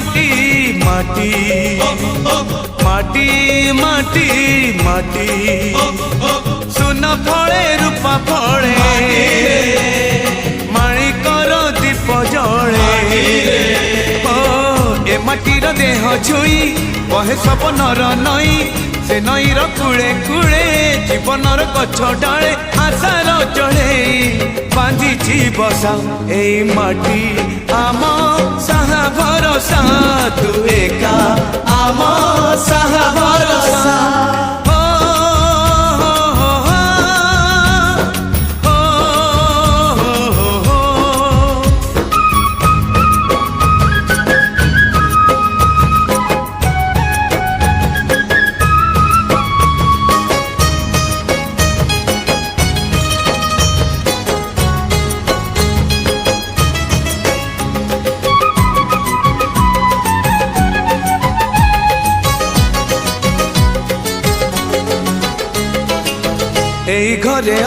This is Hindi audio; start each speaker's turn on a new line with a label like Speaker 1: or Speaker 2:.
Speaker 1: माटी माटी माटी माटी माटी सुन फले रूपा फले माणिकर दीप जले ए माटीर देह छुई बहे सपनर नई से नईर कूले कूले जीवनर गछ डाले आशार चढ़े बांधी बसा ए माटी आम साहा भरोसा तू एका आम साहा भरोसा এই ঘরে